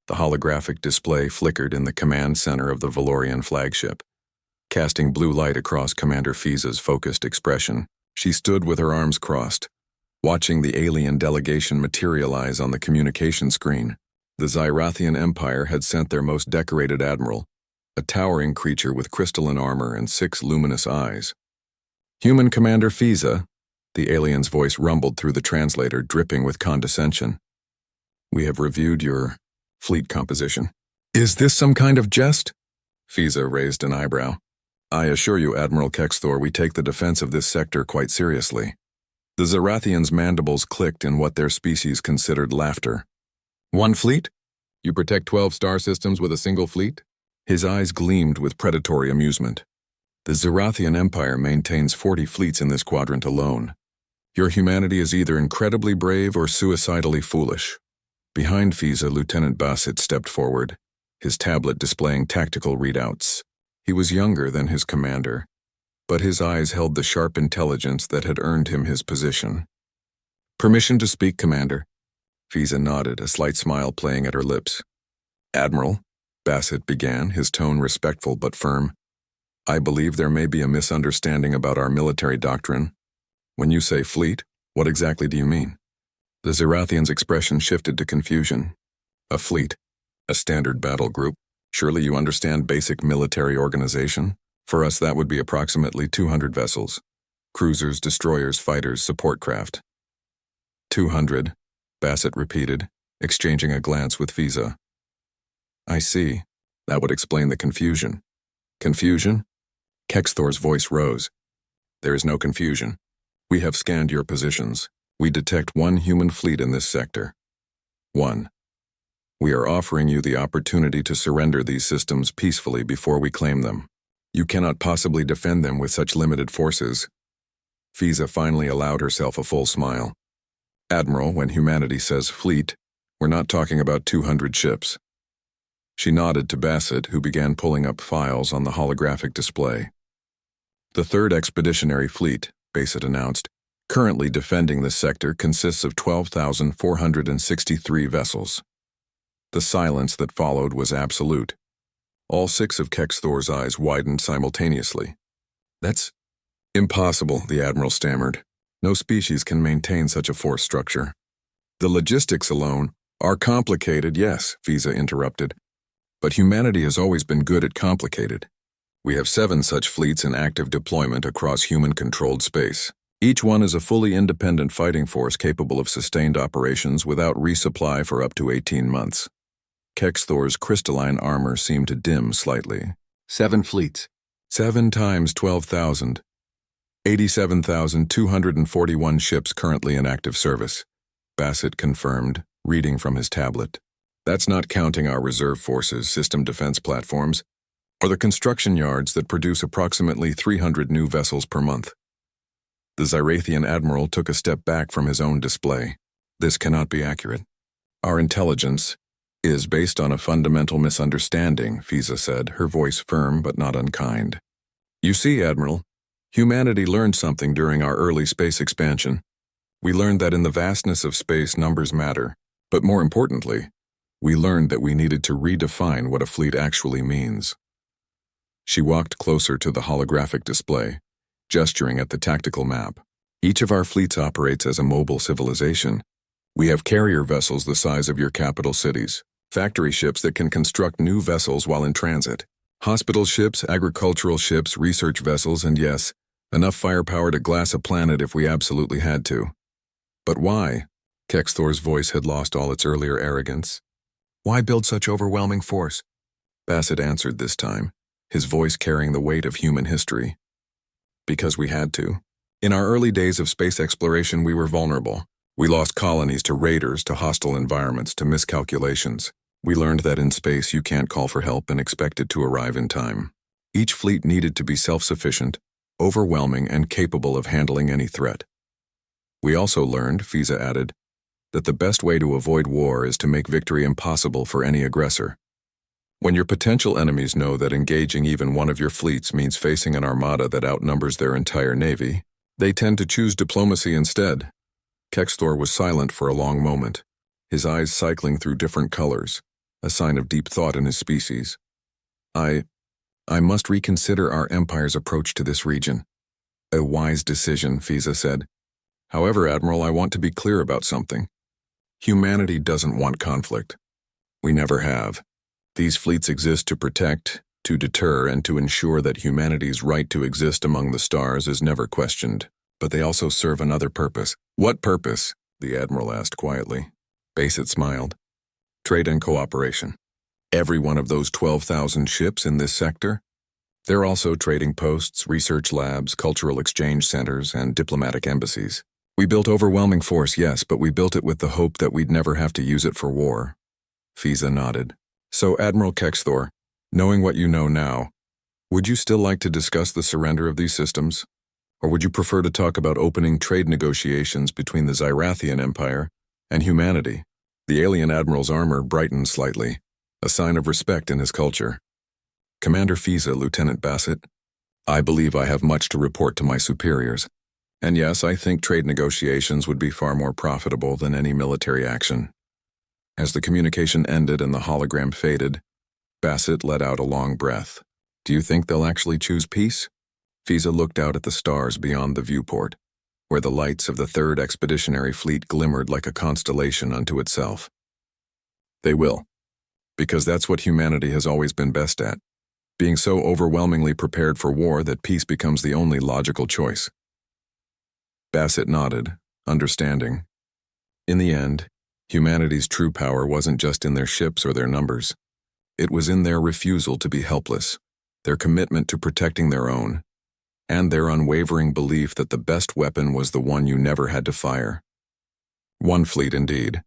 The holographic display flickered in the command center of the Valorian flagship, casting blue light across Commander Fiza's focused expression. She stood with her arms crossed, watching the alien delegation materialize on the communication screen. The Xyrathian Empire had sent their most decorated admiral, a towering creature with crystalline armor and 6 luminous eyes. "Human Commander Fiza," the alien's voice rumbled through the translator, dripping with condescension. "We have reviewed your fleet composition." "Is this some kind of jest?" Fiza raised an eyebrow. "I assure you, Admiral Kexthor, we take the defense of this sector quite seriously." The Xyrathians' mandibles clicked in what their species considered laughter. "One fleet? You protect 12 star systems with a single fleet?" His eyes gleamed with predatory amusement. "The Xyrathian Empire maintains 40 fleets in this quadrant alone. Your humanity is either incredibly brave or suicidally foolish." Behind Fiza, Lieutenant Bassett stepped forward, his tablet displaying tactical readouts. He was younger than his commander, but his eyes held the sharp intelligence that had earned him his position. "Permission to speak, Commander." Fiza nodded, a slight smile playing at her lips. "Admiral," Bassett began, his tone respectful but firm, "I believe there may be a misunderstanding about our military doctrine. When you say fleet, what exactly do you mean?" The Xyrathian's expression shifted to confusion. "A fleet, a standard battle group. Surely you understand basic military organization? For us, that would be approximately 200 vessels. Cruisers, destroyers, fighters, support craft." 200, Bassett repeated, exchanging a glance with Fiza. "I see. That would explain the confusion." "Confusion?" Kexthor's voice rose. "There is no confusion. We have scanned your positions. We detect 1 human fleet in this sector. 1. We are offering you the opportunity to surrender these systems peacefully before we claim them. You cannot possibly defend them with such limited forces." Fiza finally allowed herself a full smile. "Admiral, when humanity says fleet, we're not talking about 200 ships." She nodded to Bassett, who began pulling up files on the holographic display. "The 3rd Expeditionary Fleet," Bassett announced, "currently defending this sector consists of 12,463 vessels." The silence that followed was absolute. All 6 of Kexthor's eyes widened simultaneously. "That's impossible," the Admiral stammered. "No species can maintain such a force structure." "The logistics alone are complicated, yes," Fiza interrupted. "But humanity has always been good at complicated. We have 7 such fleets in active deployment across human-controlled space. Each one is a fully independent fighting force capable of sustained operations without resupply for up to 18 months. Kexthor's crystalline armor seemed to dim slightly. 7 fleets. 7 times 12,000. 87,241 ships currently in active service, Bassett confirmed, reading from his tablet. That's not counting our reserve forces, system defense platforms, or the construction yards that produce approximately 300 new vessels per month. The Xyrathian admiral took a step back from his own display. "This cannot be accurate. Our intelligence is based on a fundamental misunderstanding," Fiza said, her voice firm but not unkind. "You see, Admiral, humanity learned something during our early space expansion. We learned that in the vastness of space, numbers matter, but more importantly, we learned that we needed to redefine what a fleet actually means." She walked closer to the holographic display, gesturing at the tactical map. "Each of our fleets operates as a mobile civilization. We have carrier vessels the size of your capital cities, factory ships that can construct new vessels while in transit, hospital ships, agricultural ships, research vessels, and yes, enough firepower to glass a planet if we absolutely had to." "But why?" Kexthor's voice had lost all its earlier arrogance. "Why build such overwhelming force?" Bassett answered this time, his voice carrying the weight of human history. "Because we had to. In our early days of space exploration, we were vulnerable. We lost colonies to raiders, to hostile environments, to miscalculations. We learned that in space you can't call for help and expect it to arrive in time. Each fleet needed to be self-sufficient, overwhelming, and capable of handling any threat. We also learned," Fiza added, "that the best way to avoid war is to make victory impossible for any aggressor. When your potential enemies know that engaging even one of your fleets means facing an armada that outnumbers their entire navy, they tend to choose diplomacy instead." Kexthor was silent for a long moment, his eyes cycling through different colors. a sign of deep thought in his species. I must reconsider our empire's approach to this region. A wise decision, Fiza said. However, Admiral, I want to be clear about something. Humanity doesn't want conflict. We never have. These fleets exist to protect, to deter, and to ensure that humanity's right to exist among the stars is never questioned. But they also serve another purpose. What purpose? The Admiral asked quietly. Bassett smiled. Trade and cooperation. Every one of those 12,000 ships in this sector? They're also trading posts, research labs, cultural exchange centers, and diplomatic embassies. We built overwhelming force, yes, but we built it with the hope that we'd never have to use it for war. Fiza nodded. So, Admiral Kexthor, knowing what you know now, would you still like to discuss the surrender of these systems? Or would you prefer to talk about opening trade negotiations between the Zyrathian Empire and humanity? The alien admiral's armor brightened slightly, a sign of respect in his culture. Commander Fiza, Lieutenant Bassett, I believe I have much to report to my superiors. And yes, I think trade negotiations would be far more profitable than any military action. As the communication ended and the hologram faded, Bassett let out a long breath. Do you think they'll actually choose peace? Fiza looked out at the stars beyond the viewport, where the lights of the 3rd Expeditionary Fleet glimmered like a constellation unto itself. They will, because that's what humanity has always been best at, being so overwhelmingly prepared for war that peace becomes the only logical choice. Bassett nodded, understanding. In the end, humanity's true power wasn't just in their ships or their numbers. It was in their refusal to be helpless, their commitment to protecting their own, and their unwavering belief that the best weapon was the one you never had to fire. One fleet, indeed,